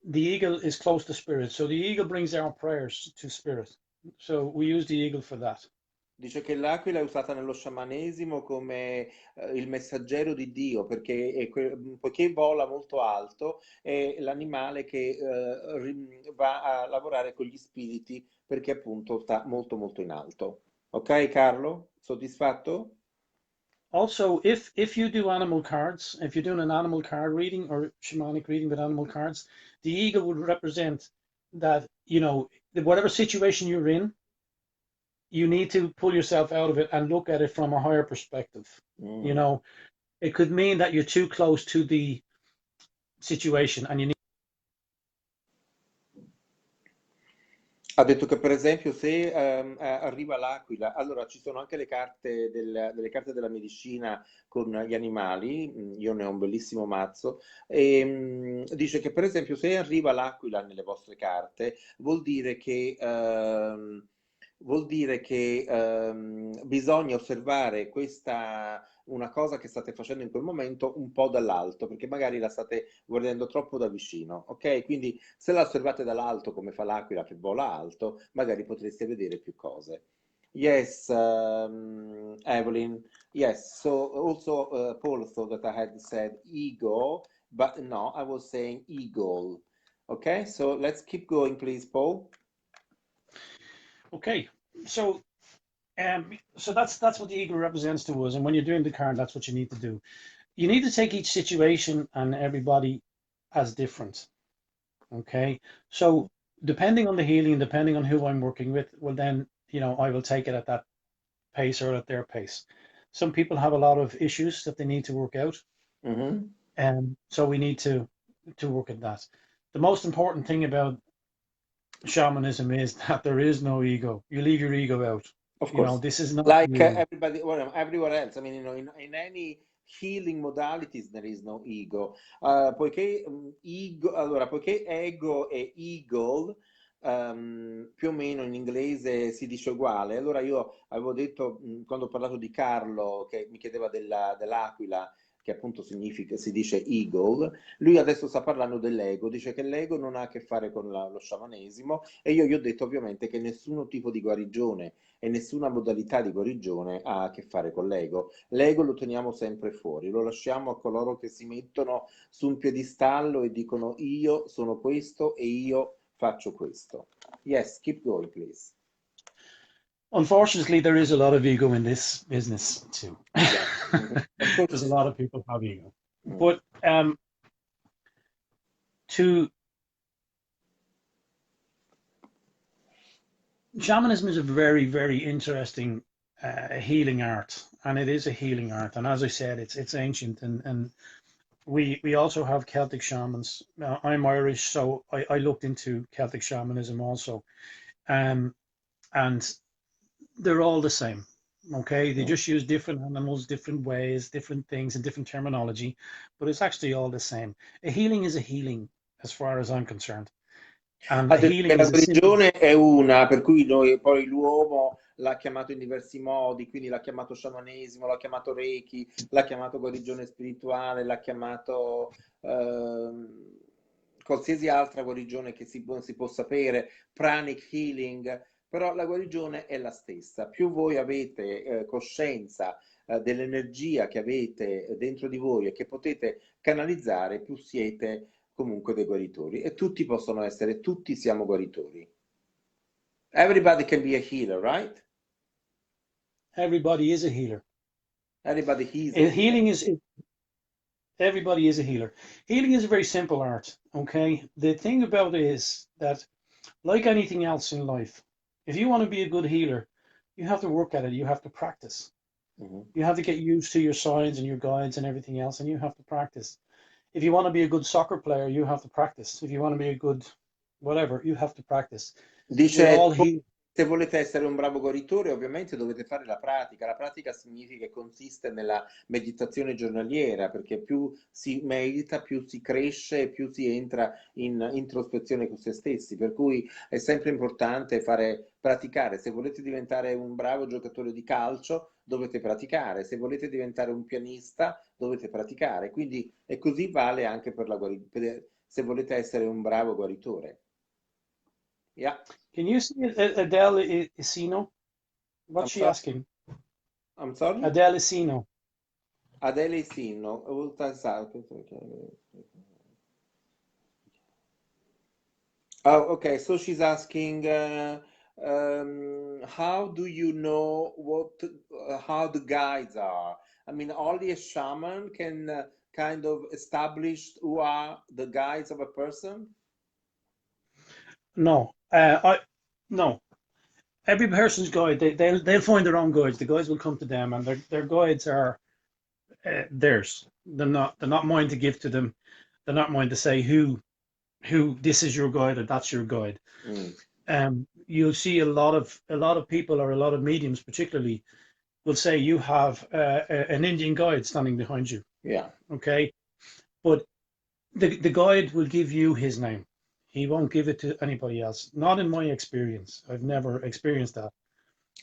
The eagle is close to spirit, so the eagle brings our prayers to spirit. So we use the eagle for that. Dice che l'aquila è usata nello sciamanesimo come il messaggero di Dio, perché poiché vola molto alto, è l'animale che va a lavorare con gli spiriti, perché appunto sta molto molto in alto. Ok, Carlo? Soddisfatto? Also, if you do animal cards, if you're doing an animal card reading or shamanic reading with animal cards, the eagle would represent that, whatever situation you're in, you need to pull yourself out of it and look at it from a higher perspective. You Mm. know, it could mean that you're too close to the situation and you need Ha detto che per esempio se arriva l'aquila, allora ci sono anche le carte delle carte della medicina con gli animali, io ne ho un bellissimo mazzo, e dice che per esempio se arriva l'aquila nelle vostre carte vuol dire che bisogna osservare questa, una cosa che state facendo in quel momento un po' dall'alto, perché magari la state guardando troppo da vicino, ok? Quindi se la osservate dall'alto come fa l'aquila che vola alto, magari potreste vedere più cose. Yes, Evelyn. Yes. So also, Paul thought that I had said ego, but no, I was saying eagle. Okay, so let's keep going, please, Paul. Okay, so so that's what the eagle represents to us, and when you're doing the card, that's what you need to do. You need to take each situation and everybody as different. Okay, so depending on the healing, depending on who I'm working with, well then I will take it at that pace or at their pace. Some people have a lot of issues that they need to work out, Mhm. and so we need to work at that. The most important thing about shamanism is that there is no ego. You leave your ego out. Of course. This is not Like you. everybody, well, everywhere else. I mean, in any healing modalities there is no ego. Poiché allora, poiché ego e eagle più o meno in inglese si dice uguale. Allora io avevo detto, quando ho parlato di Carlo, che mi chiedeva dell'aquila, che appunto significa, si dice eagle, lui adesso sta parlando dell'ego, dice che l'ego non ha a che fare con lo sciamanesimo e io gli ho detto ovviamente che nessun tipo di guarigione e nessuna modalità di guarigione ha a che fare con l'ego. L'ego lo teniamo sempre fuori, lo lasciamo a coloro che si mettono su un piedistallo e dicono io sono questo e io faccio questo. Yes, keep going, please. Unfortunately, there is a lot of ego in this business too. Yeah, mhm. Of There's a course. lot of people have ego, Mm. but to shamanism is a very, very interesting healing art, and it is a healing art. And as I said, it's ancient, and we also have Celtic shamans. I'm Irish, so I looked into Celtic shamanism also, um, and they're all the same. Okay, they Mm. just use different animals, different ways, different things, and different terminology, but it's actually all the same. A healing is a healing, as far as I'm concerned, and Ha a detto che healing la is a simple. guarigione è una, per cui noi, poi l'uomo l'ha chiamato in diversi modi, quindi l'ha chiamato sciamanesimo, l'ha chiamato Reiki, l'ha chiamato guarigione spirituale, l'ha chiamato qualsiasi altra guarigione che si possa sapere, pranic healing, però la guarigione è la stessa. Più voi avete coscienza dell'energia che avete dentro di voi e che potete canalizzare, più siete comunque dei guaritori e tutti possono essere, tutti siamo guaritori. Everybody can be a healer, right? Everybody is a healer. Everybody is a And healer. healing is everybody is a healer. Healing is a very simple art. Okay, the thing about it is that, like anything else in life, if you want to be a good healer, you have to work at it. You have to practice. Mhm. You have to get used to your signs and your guides and everything else, and you have to practice. If you want to be a good soccer player, you have to practice. If you want to be a good whatever, you have to practice. We're Dice, all here. se volete essere un bravo guaritore, ovviamente dovete fare la pratica. La pratica significa e consiste nella meditazione giornaliera, perché più si medita, più si cresce e più si entra in introspezione con se stessi. Per cui è sempre importante praticare. Se volete diventare un bravo giocatore di calcio, dovete praticare. Se volete diventare un pianista, dovete praticare. Quindi, e così vale anche per se volete essere un bravo guaritore. Yeah. Can you see Adele Isino? I'm What's she sorry. asking? I'm sorry. Adele Isino. Adele Sino, oh, okay. So she's asking, how do you know how the guides are? I mean, only a shaman can kind of establish who are the guides of a person. No, I no. Every person's guide, they'll find their own guides. The guides will come to them, and their guides are theirs. They're not mine to give to them. They're not mine to say who this is your guide or that's your guide. Mm. you'll see a lot of people or a lot of mediums, particularly, will say you have an Indian guide standing behind you. Yeah. Okay, but the guide will give you his name. He won't give it to anybody else. Not in my experience. I've never experienced that.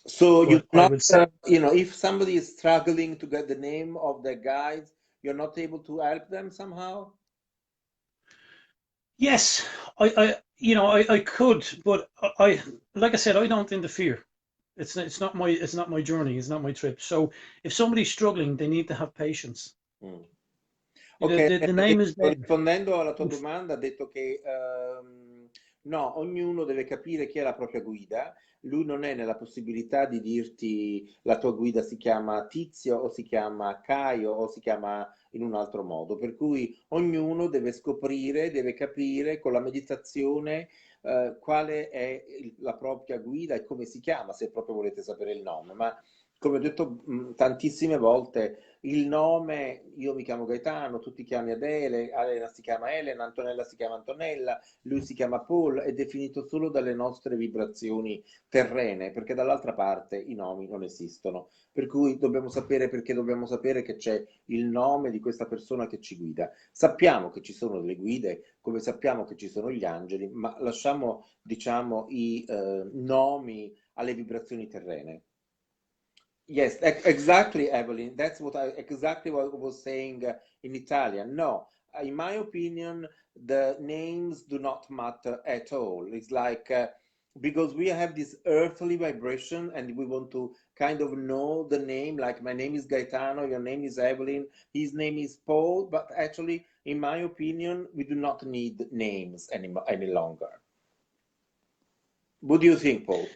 So you But I not, would say if somebody is struggling to get the name of the guides, you're not able to help them somehow? yes. I could, but like I said, I don't interfere. It's not my journey. It's not my trip. So if somebody's struggling, they need to have patience. Mm. The Ok, the, the name is there. rispondendo alla tua domanda, ha detto che no, ognuno deve capire chi è la propria guida. Lui non è nella possibilità di dirti la tua guida si chiama Tizio o si chiama Caio o si chiama in un altro modo. Per cui ognuno deve scoprire, deve capire con la meditazione quale è la propria guida e come si chiama, se proprio volete sapere il nome. Ma come ho detto tantissime volte, il nome, io mi chiamo Gaetano, tu ti chiami Adele, Elena si chiama Elena, Antonella si chiama Antonella, lui si chiama Paul, è definito solo dalle nostre vibrazioni terrene, perché dall'altra parte i nomi non esistono. Per cui dobbiamo sapere, perché dobbiamo sapere che c'è il nome di questa persona che ci guida. Sappiamo che ci sono delle guide, come sappiamo che ci sono gli angeli, ma lasciamo, diciamo, i nomi alle vibrazioni terrene. Yes, exactly, Evelyn. That's exactly what I was saying in Italian. No, in my opinion, the names do not matter at all. It's like because we have this earthly vibration and we want to kind of know the name, like my name is Gaetano, your name is Evelyn, his name is Paul, but actually, in my opinion, we do not need names any longer. What do you think, Paul?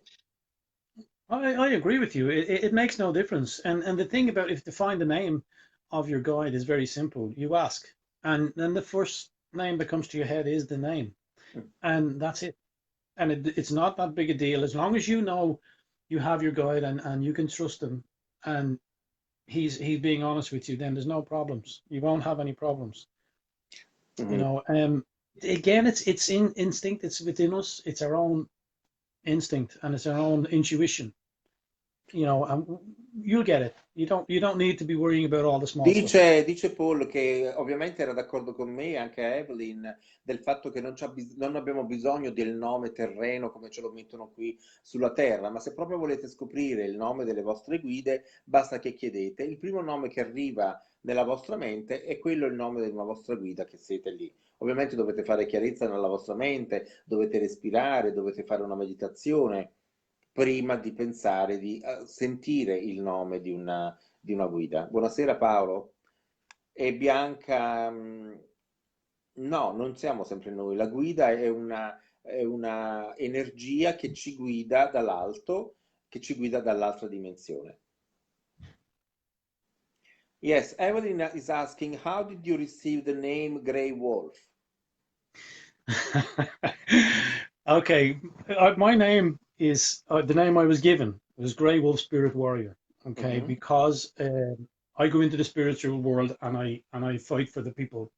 I agree with you. It makes no difference. And the thing about if to find the name of your guide is very simple. You ask, and then the first name that comes to your head is the name, and that's it. And it's not that big a deal as long as you know you have your guide and you can trust him, and he's being honest with you. Then there's no problems. You won't have any problems. You Mhm. know. Again, it's in instinct. It's within us. It's our own instinct and it's our own intuition. You'll get it. You don't need to be worrying about all the small stuff. Dice Paul che ovviamente era d'accordo con me, anche Evelyn, del fatto che non abbiamo bisogno del nome terreno come ce lo mettono qui sulla Terra, ma se proprio volete scoprire il nome delle vostre guide, basta che chiedete. Il primo nome che arriva nella vostra mente è quello il nome della vostra guida che siete lì. Ovviamente dovete fare chiarezza nella vostra mente, dovete respirare, dovete fare una meditazione prima di pensare di sentire il nome di una guida. Buonasera Paolo. E Bianca, no, non siamo sempre noi. La guida è una energia che ci guida dall'alto, che ci guida dall'altra dimensione. Yes, Evelyn is asking, how did you receive the name Grey Wolf? Okay, my name is the name I was given was Grey Wolf Spirit Warrior. Okay, Mhm. because I go into the spiritual world and I fight for the people.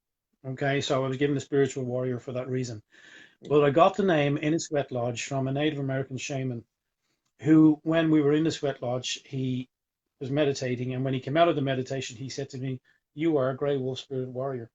Okay, so I was given the spiritual warrior for that reason. But I got the name in a sweat lodge from a Native American shaman who, when we were in the sweat lodge, he was meditating, and when he came out of the meditation, he said to me, "You are a Grey Wolf Spirit Warrior,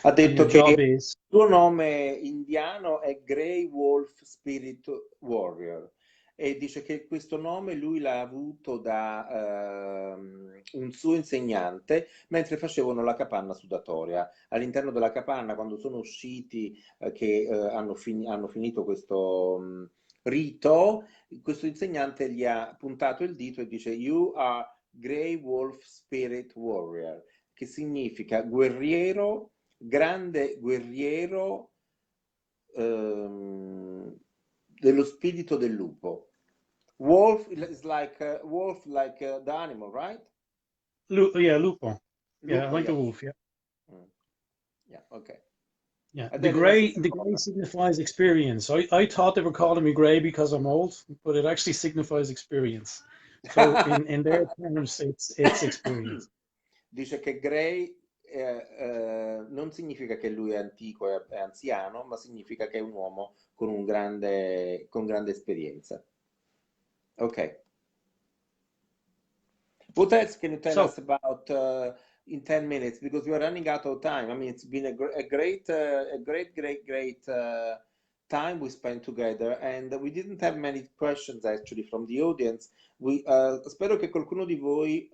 Ha and your detto che job il is." suo nome indiano è Grey Wolf Spirit Warrior e dice che questo nome lui l'ha avuto da un suo insegnante mentre facevano la capanna sudatoria. All'interno della capanna, quando sono usciti, che hanno finito questo rito, questo insegnante gli ha puntato il dito e dice You are Grey Wolf Spirit Warrior, che significa guerriero, grande guerriero dello spirito del lupo. Wolf like the animal, right? Yeah, Lupo. Yeah, Lupo, like a yeah. wolf. Yeah, Mm, yeah, ok. yeah. The Adele, la gray, stessa the gray cosa. signifies experience. I thought they were calling me gray because I'm old, but it actually signifies experience. So in their terms, it's experience. Dice che Gray non significa che lui è antico e è anziano, ma significa che è un uomo con grande esperienza. Ok. What else can you tell So, us about in 10 minutes? Because we are running out of time. I mean, it's been a great time we spent together, and we didn't have many questions actually from the audience. Spero che qualcuno di voi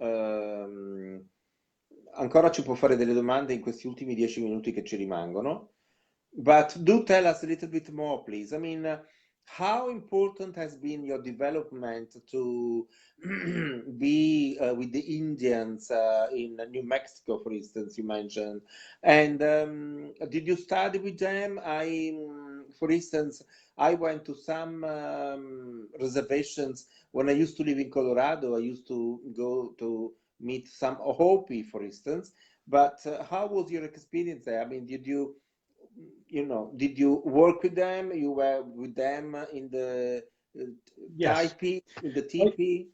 ancora ci può fare delle domande in questi ultimi 10 minuti che ci rimangono. But do tell us a little bit more, please. I mean, how important has been your development to be with the Indians in New Mexico, for instance, you mentioned. And did you study with them? For instance, I went to some reservations when I used to live in Colorado. I used to go to meet some Hopi, for instance. But how was your experience there? I mean, did you work with them? You were with them in the uh, yes. in the I, teepee?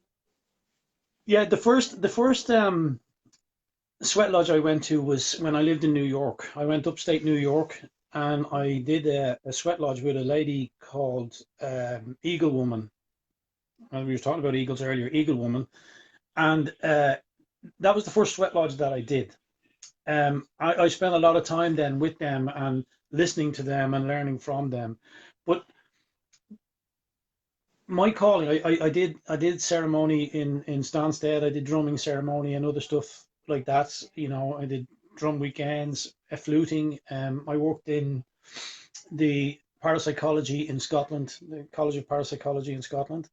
yeah, the first sweat lodge I went to was when I lived in New York. I went upstate New York and I did a sweat lodge with a lady called Eagle Woman. And we were talking about eagles earlier, Eagle Woman. And that was the first sweat lodge that I did. I spent a lot of time then with them and listening to them and learning from them. But my calling, I did ceremony in Stansted. I did drumming ceremony and other stuff like that. You know, I did drum weekends, fluting. I worked in the parapsychology in Scotland, the College of Parapsychology in Scotland.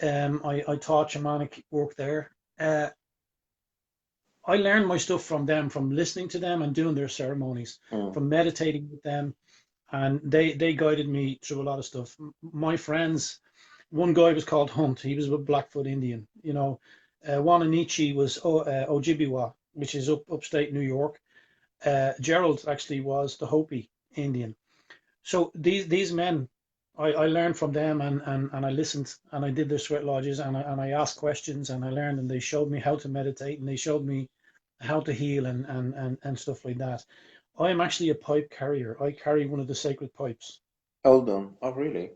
I taught shamanic work there. I learned my stuff from them, from listening to them and doing their ceremonies, Mm. from meditating with them, and they guided me through a lot of stuff. My friends, one guy was called Hunt. He was a Blackfoot Indian. You know, Wananichi was Ojibwa, which is upstate New York. Gerald actually was the Hopi Indian. So these men, I learned from them and I listened and I did their sweat lodges and I asked questions and I learned and they showed me how to meditate and they showed me how to heal and stuff like that. I am actually a pipe carrier. I carry one of the sacred pipes. Hold on. Oh, really?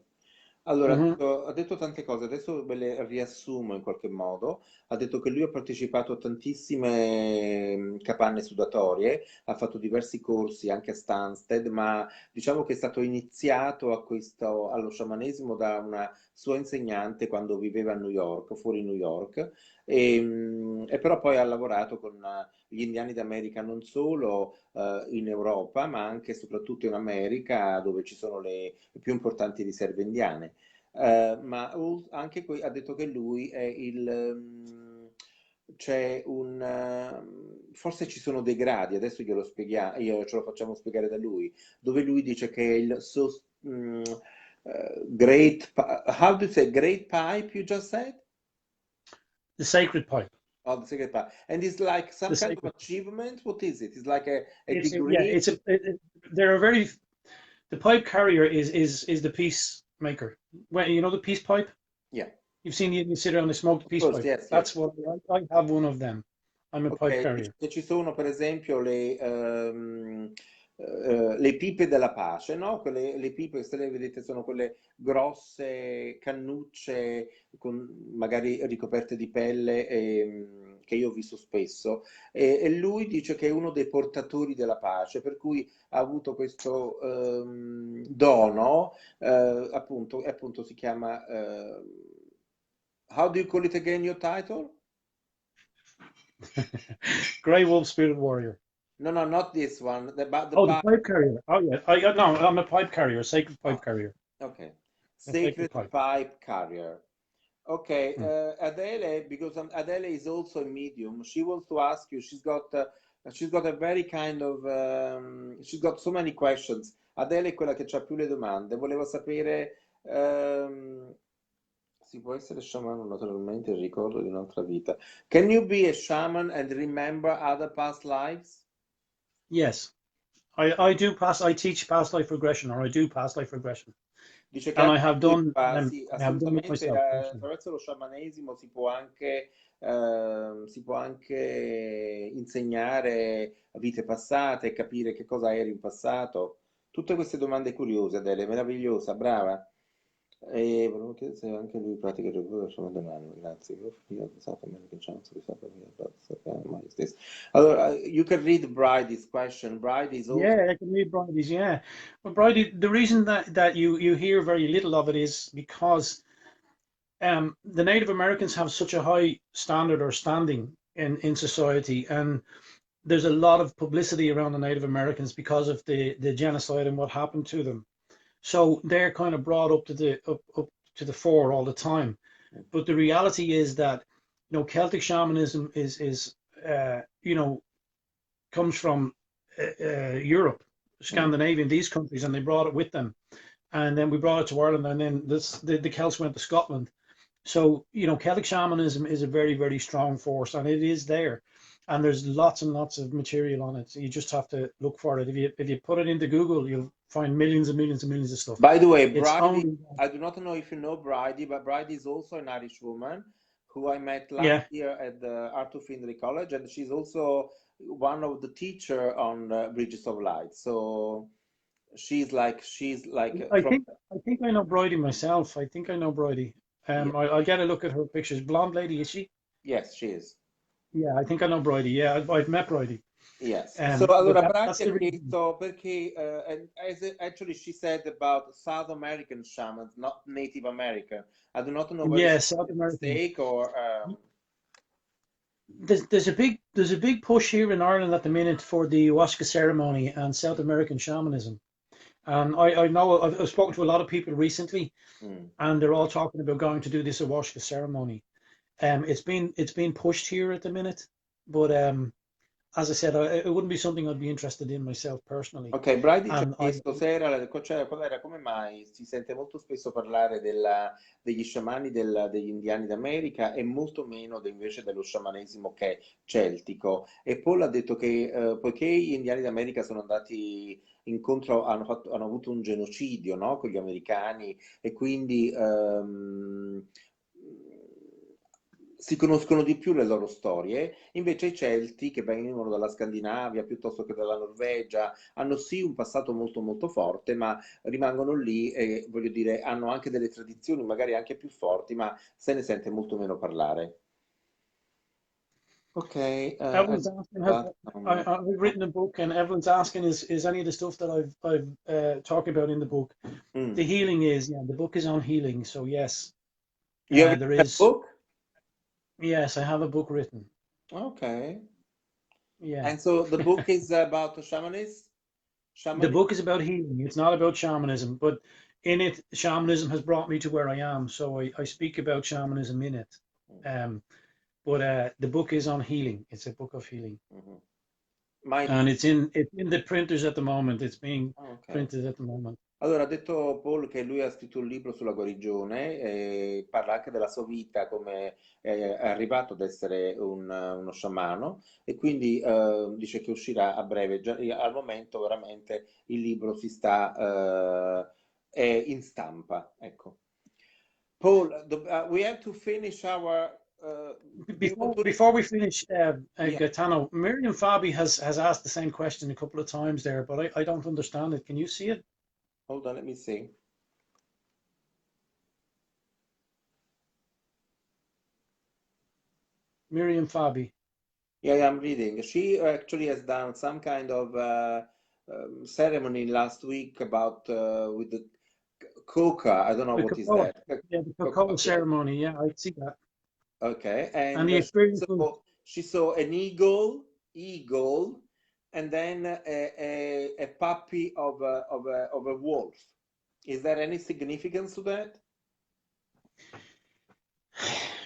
Allora, Hmm. ha detto tante cose, adesso ve le riassumo in qualche modo. Ha detto che lui ha partecipato a tantissime capanne sudatorie, ha fatto diversi corsi anche a Stansted, ma diciamo che è stato iniziato allo sciamanesimo da una sua insegnante quando viveva a New York, fuori New York, e però poi ha lavorato con gli indiani d'America non solo in Europa, ma anche e soprattutto in America, dove ci sono le più importanti riserve indiane. Anche qui ha detto che lui è c'è forse ci sono dei gradi, adesso glielo spieghiamo, io ce lo facciamo spiegare da lui, dove lui dice che è how do you say, great pipe you just said? The sacred pipe. Oh, the secret pipe. And it's like some The kind of sacred. achievement? What is it? It's like a Yeah. degree? There are very. The pipe carrier is the peacemaker. When you know the peace pipe, Yeah, you've seen the sit around and smoke the of peace course, pipe. yes, yes. That's what I have one of them. I'm a pipe Ok, carrier. che ci sono per esempio le pipe della pace, no? Le pipe, se le vedete, sono quelle grosse cannucce magari ricoperte di pelle che io ho visto spesso. E lui dice che è uno dei portatori della pace, per cui ha avuto questo dono, appunto, e appunto si chiama... how do you call it again, your title? Grey Wolf Spirit Warrior. No, no, not this one. But the Oh, the part. pipe carrier. Oh yeah. No, I'm a pipe carrier, a sacred pipe Ah, carrier, okay. a sacred Sacred pipe. pipe carrier. Okay, Hmm. Adele, because Adele is also a medium. She wants to ask you. She's got a very kind of. She's got so many questions. Adele è quella che ha più le domande. Volevo sapere. Si può essere sciamano naturalmente, il ricordo di un'altra vita. Can you be a shaman and remember other past lives? Yes, I teach past life regression, or I do past life regression. Dice che and anche lui fa, sì, I have done it assolutamente, myself personally. attraverso lo sciamanesimo si può anche insegnare vite passate, capire che cosa eri in passato. Tutte queste domande curiose, Adele, meravigliosa, brava. E volevo chiedere se anche lui pratica il recupero del suo domani, grazie. Io ho pensato a me che chance di sapere mai stesso. Allora, you can read Bridie's question. Bride is also. Yeah, I can read Bridie's. Yeah, but Bridie, the reason that you hear very little of it is because the Native Americans have such a high standard or standing in society, and there's a lot of publicity around the Native Americans because of the genocide and what happened to them. So they're kind of brought up to up to the fore all the time. But the reality is that Celtic shamanism is comes from Europe, Mm. Scandinavian, these countries, and they brought it with them. And then we brought it to Ireland, and then the Celts went to Scotland. So, Celtic shamanism is a very, very strong force, and it is there. And there's lots and lots of material on it. So you just have to look for it. If you put it into Google, you'll find millions and millions and millions of stuff. By the way, It's Bridie, only I do not know if you know Bridie, but Bridie is also an Irish woman who I met last yeah. year at the Arthur Findlay College, and she's also one of the teacher on Bridges of Light. So she's like I from. think I think I know Bridie myself. I think I know Bridie. Yeah, I'll get a look at her pictures. Blonde lady, is she? yes, she is. Yeah, I think I know Bridie. Yeah, I've met Bridie. Yes. So But allora that's Bridie ha the reason. chiesto perché and actually she said about South American shamans, not Native American. I do not know whether Yeah, she South made a American. mistake or There's a big push here in Ireland at the minute for the ayahuasca ceremony and South American shamanism. And I know I've spoken to a lot of people recently, mm. and they're all talking about going to do this ayahuasca ceremony. It's been pushed here at the minute, but as I said, it wouldn't be something I'd be interested in myself personally. Ok, Brady ci ha And I chiesto se era, qual era, come mai si sente molto spesso parlare degli sciamani degli indiani d'America e molto meno invece dello sciamanesimo che è celtico. E Paul ha detto che poiché gli indiani d'America sono andati incontro, hanno avuto un genocidio, no, con gli americani e quindi si conoscono di più le loro storie, invece i Celti che vengono dalla Scandinavia piuttosto che dalla Norvegia hanno sì un passato molto molto forte, ma rimangono lì e voglio dire hanno anche delle tradizioni magari anche più forti, ma se ne sente molto meno parlare. Ok, Evelyn's asking, I've oh, written a book, and Evelyn's asking, is any of the stuff that I've talked about in the book. The mm. healing the book is on healing. So yes, You have there written a is. book? Yes, I have a book written. Okay. Yeah. And so the book is about shamanism? The Shamanism? book is about healing. It's not about shamanism, but in it, shamanism has brought me to where I am. So I speak about shamanism in it. Um, but the book is on healing. It's a book of healing, Mhm. My and it's in the printers at the moment. It's being Ah, ok. printed at the moment. Allora, ha detto Paul che lui ha scritto un libro sulla guarigione e parla anche della sua vita, come è arrivato ad essere uno sciamano e quindi dice che uscirà a breve. Al momento veramente il libro è in stampa, ecco. Paul, we have to finish our. Do you want to? Before we finish, Yeah, Gaetano, Miriam Fabi has asked the same question a couple of times there, but I don't understand it. Can you see it? hold on, let me see. Miriam Fabi. Yeah, I'm reading. She actually has done some kind of ceremony last week about with the coca. I don't know The what is cocoa, that. yeah, the Coca, cocoa yes. ceremony. Yeah, I see that. Okay, And and the experience was she saw an eagle, and then a puppy of a wolf. Is there any significance to that?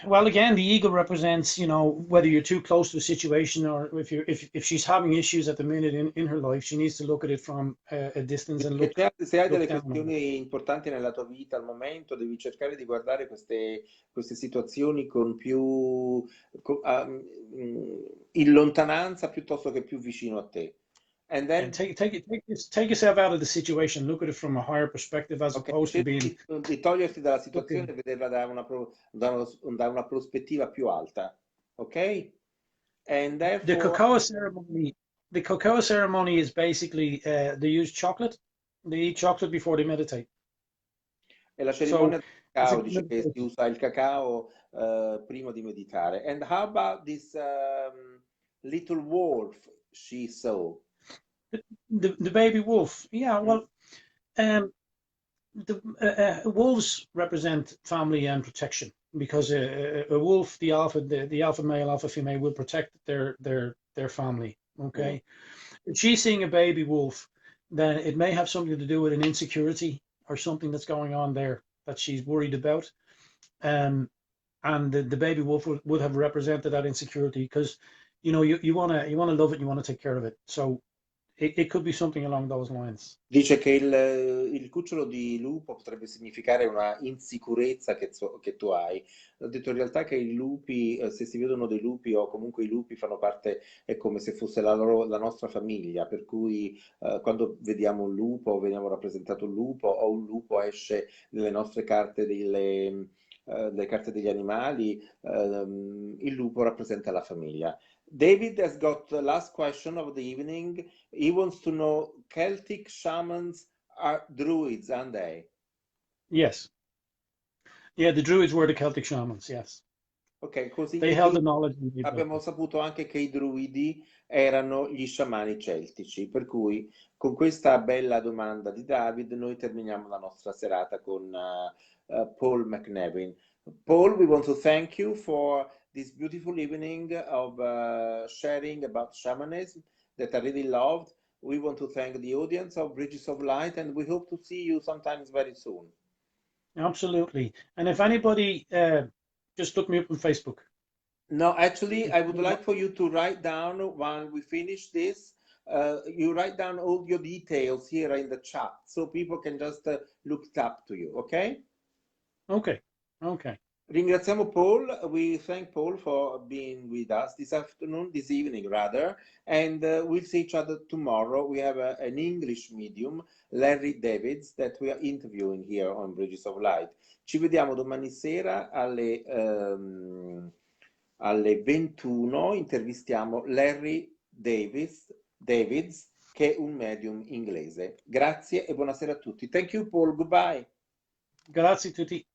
well, again, the eagle represents, whether you're too close to a situation or if she's having issues at the minute in her life, she needs to look at it from a distance and Che se hai look delle down on it. questioni importanti nella tua vita al momento, devi cercare di guardare queste situazioni con più in lontananza piuttosto che più vicino a te. And And then, take yourself out of the situation. Look at it from a higher perspective, as ok, opposed to cerchi being di toglierti dalla stuck situazione in. e vederla da una prospettiva più alta, ok? And The therefore, cocoa ceremony. The cocoa ceremony is basically they use chocolate. They eat chocolate before they meditate. è la So cerimonia del it's a cacao, kind dice of che si usa il cacao prima di meditare. And how about this little wolf she saw? the baby wolf. Yeah, Mm, well, um, the wolves represent family and protection because a wolf, the alpha male, alpha female, will protect their family. mm. Okay, if she's seeing a baby wolf, then it may have something to do with an insecurity or something that's going on there that she's worried about. Um, and the baby wolf would have represented that insecurity because you wanna love it, you want to take care of it. So it could be something along those lines. Dice che il cucciolo di lupo potrebbe significare una insicurezza che tu hai. Ho detto in realtà che i lupi, se si vedono dei lupi o comunque i lupi fanno parte, è come se fosse la nostra famiglia, per cui quando vediamo un lupo, vediamo rappresentato un lupo o un lupo esce nelle nostre carte le carte degli animali, il lupo rappresenta la famiglia. David has got the last question of the evening. He wants to know Celtic shamans are druids, aren't they? Yes. Yeah, the Druids were the Celtic shamans. Yes, Ok, così they held the knowledge and the abbiamo ability. saputo anche che i druidi erano gli sciamani celtici, per cui con questa bella domanda di David noi terminiamo la nostra serata con Paul McNevin. Paul, we want to thank you for this beautiful evening of sharing about shamanism that I really loved. We want to thank the audience of Bridges of Light and we hope to see you sometimes very soon. Absolutely. And if anybody just look me up on Facebook. No, actually, I would like for you to write down while we finish this. You write down all your details here in the chat so people can just look it up to you, okay? Okay. Okay. Ringraziamo Paul. We thank Paul for being with us this evening rather, and we'll see each other tomorrow. We have an English medium, Larry Davids, that we are interviewing here on Bridges of Light. Ci vediamo domani sera alle 21. Intervistiamo Larry Davids, che è un medium inglese. Grazie e buonasera a tutti. Thank you, Paul. Goodbye. Grazie a tutti.